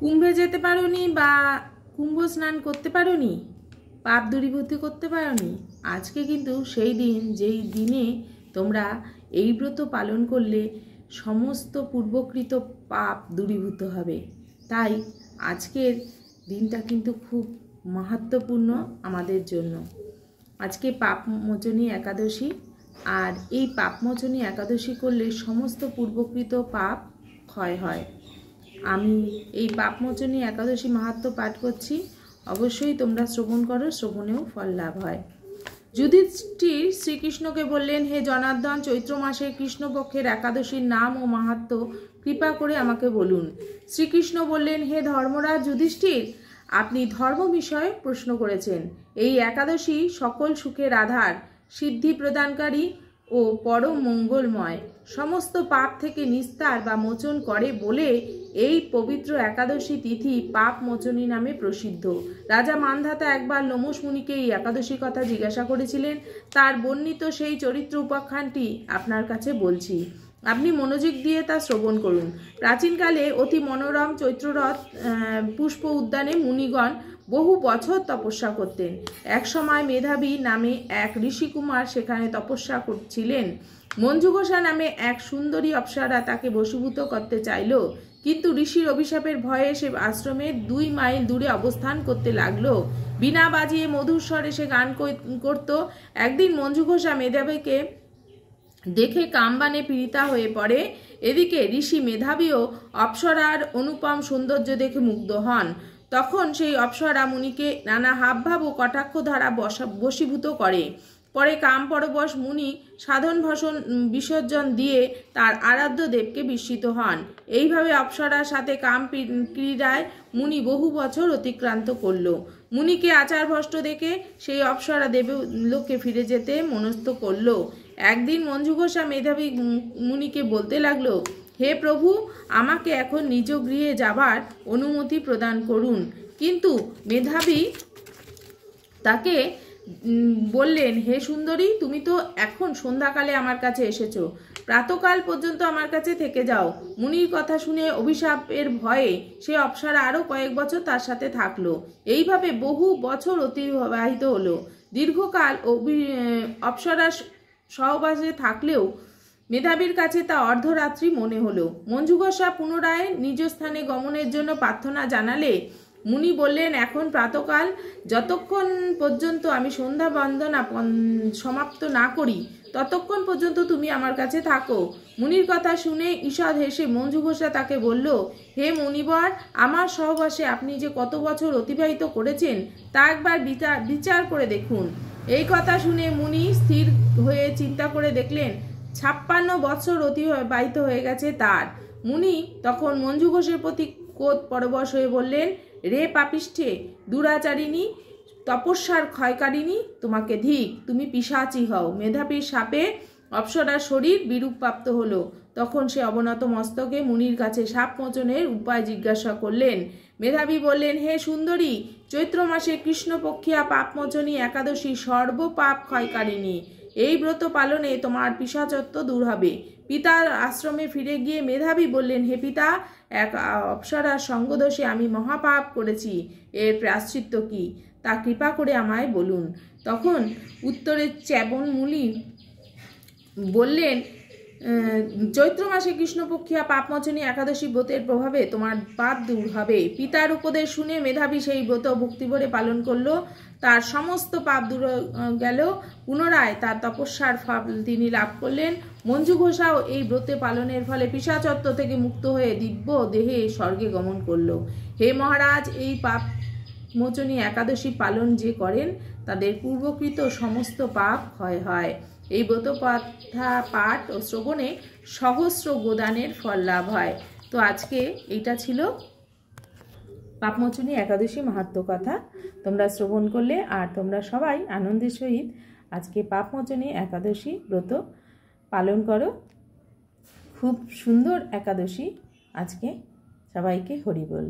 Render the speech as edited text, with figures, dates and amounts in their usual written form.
কুম্ভে যেতে পারোনি বা কুম্ভ স্নান করতে পারোনি, পাপ দূরীভূত করতে পারোনি, আজকে কিন্তু সেই দিন যেই দিনে তোমরা এই ব্রত পালন করলে সমস্ত পূর্বকৃত পাপ দূরীভূত হবে। তাই আজকের দিনটা কিন্তু খুব মাহাত্ম্যপূর্ণ আমাদের জন্য। আজকে পাপমোচনী একাদশী, আর এই পাপমোচনী একাদশী করলে সমস্ত পূর্বকৃত পাপ ক্ষয় হয়। আমি এই পাপমোচনী একাদশী মাহাত্ম্য পাঠ করছি, অবশ্যই তোমরা শ্রবণ করো, শ্রবণেও ফল লাভ হয়। যুধিষ্ঠির শ্রীকৃষ্ণকে বললেন, হে জনার্দন, চৈত্র মাসে কৃষ্ণপক্ষের একাদশীর নাম ও মাহাত্ম্য কৃপা করে আমাকে বলুন। শ্রীকৃষ্ণ বললেন, হে ধর্মরাজ যুধিষ্ঠির, আপনি ধর্ম বিষয়ে প্রশ্ন করেছেন। এই একাদশী সকল সুখের আধার, সিদ্ধি প্রদানকারী ও পরম মঙ্গলময়, সমস্ত পাপ থেকে নিস্তার বা মোচন করে বলে এই পবিত্র একাদশী তিথি পাপ মোচনী নামে প্রসিদ্ধ। রাজা মান্ধাতা একবার লোমশ মুনিকে এই একাদশী কথা জিজ্ঞাসা করেছিলেন। তার বর্ণিত সেই চরিত্র উপাখ্যানটি আপনার কাছে বলছি, আপনি মনোযোগ দিয়ে তা শ্রবণ করুন। প্রাচীনকালে অতি মনোরম চৈত্ররথ পুষ্প উদ্যানে মুনিগণ বহু বছর তপস্যা করতেন। এক সময় মেধাবী নামে এক ঋষিকুমার সেখানে তপস্যা করছিলেন। মঞ্জুঘোষা নামে এক সুন্দরী অপ্সরা তাকে বশীভূত করতে চাইল, কিন্তু ঋষির অভিশাপের ভয়ে সে আশ্রমের 2 মাইল দূরে অবস্থান করতে লাগলো। বিনা বাজিয়ে মধুর স্বরে সে গান করত। একদিন মঞ্জুঘোষা মেধাবীকে দেখে কামবানে পীড়িতা হয়ে পড়ে। এদিকে ঋষি মেধাবীও অপ্সরার অনুপম সৌন্দর্য দেখে মুগ্ধ হন। তখন সেই অপ্সরা মুনিকে নানা হাবভাব ও কটাক্ষ দ্বারা বশীভূত করে। পরে কাম পরবশ মুনি সাধন ভসন বিসর্জন দিয়ে তার আরাধ্য দেবকে বিস্মিত হন। এইভাবে অপ্সরার সাথে কাম ক্রীড়ায় মুনি বহু বছর অতিক্রান্ত করল। মুনিকে আচার ভ্রষ্ট দেখে সেই অপ্সরা দেবলোকে ফিরে যেতে মনস্থ করল। একদিন মঞ্জুঘোষা মেধাবী মুনিকে বলতে লাগলো, হে প্রভু, আমাকে এখন নিজ গৃহে যাবার অনুমতি প্রদান করুন। কিন্তু মেধাবী তাকে বললেন, হে সুন্দরী, তুমি তো এখন সন্ধ্যাকালে আমার কাছে এসেছো, প্রাতকাল পর্যন্ত আমার কাছে থেকে যাও। মুনির কথা শুনে অভিশাপের ভয়ে সে অপ্সরা আরো কয়েক বছর তার সাথে থাকলো। এইভাবে বহু বছর অতিবাহিত হলো। দীর্ঘকাল অপ্সরার সহবাসে থাকলেও মেধাবীর কাছে তা অর্ধরাত্রি মনে হলো। মঞ্জুঘোষা পুনরায় নিজ স্থানে গমনের জন্য প্রার্থনা জানালে মুনি বললেন, এখন প্রাতকাল, যতক্ষণ পর্যন্ত আমি সন্ধ্যা বন্দনা সমাপ্ত না করি ততক্ষণ পর্যন্ত তুমি আমার কাছে থাকো। মুনির কথা শুনে ঈষৎ হেসে মঞ্জুঘোষা তাকে বলল, হে মুনিবর, আমার সহবাসে আপনি যে কত বছর অতিবাহিত করেছেন তা একবার বিচার করে দেখুন। এই কথা শুনে মুনি স্থির হয়ে চিন্তা করে দেখলেন 56 বছর অতিবাহিত হয়ে গেছে তার। মুনি তখন মঞ্জুঘোষের প্রতি ক্রোধ পরবশ হয়ে বললেন, রে পাপিষ্ঠে, দুরাচারিণী, তপস্যার ক্ষয়কারিণী, তোমাকে ধিক, তুমি পিশাচী হও। মেধাবীর শাপে অপ্সরার শরীর বিরূপপ্রাপ্ত হলো। তখন সে অবনত মস্তকে মুনির কাছে সাপ মোচনের উপায় জিজ্ঞাসা করলেন। মেধাবী বললেন, হে সুন্দরী, চৈত্র মাসে কৃষ্ণপক্ষিয়া পাপমোচনী একাদশী সর্বপাপ ক্ষয়কারিণী। এই ব্রত পালনে তোমার পিশাচত্ব দূর হবে। পিতার আশ্রমে ফিরে গিয়ে মেধাবী বললেন, হে পিতা, এক অপ্সরার সঙ্গদোষে আমি মহাপাপ করেছি, এর প্রায়শ্চিত্ত কি তা কৃপা করে আমায় বলুন। তখন উত্তরে চ্যবন মুনি বললেন, চৈত্র মাসে কৃষ্ণপক্ষিয়া পাপমোচনী একাদশী ব্রতের প্রভাবে তোমার পাপ দূর হবে। পিতার উপদেশ শুনে মেধাবী সেই ব্রত ভক্তিভরে পালন করলো। তার সমস্ত পাপ দূর গেল। পুনরায় তার তপস্যার ফল তিনি লাভ করলেন। মঞ্জুঘোষাও এই ব্রতে পালনের ফলে পিশাচত্ব থেকে মুক্ত হয়ে দিব্য দেহে স্বর্গে গমন করল। হে মহারাজ, এই পাপ মোচনী একাদশী পালন যে করেন তাদের পূর্বকৃত সমস্ত পাপ ক্ষয় হয়। এই ব্রত পাঠ ও শ্রবণে সহস্র গোদানের ফল লাভ হয়। তো আজকে এইটা ছিল পাপমোচনী একাদশী মাহাত্ম্য কথা, তোমরা শ্রবণ করলে। আর তোমরা সবাই আনন্দের সহিত আজকে পাপমোচনী একাদশী ব্রত পালন করো। খুব সুন্দর একাদশী আজকে। সবাইকে হরি বল।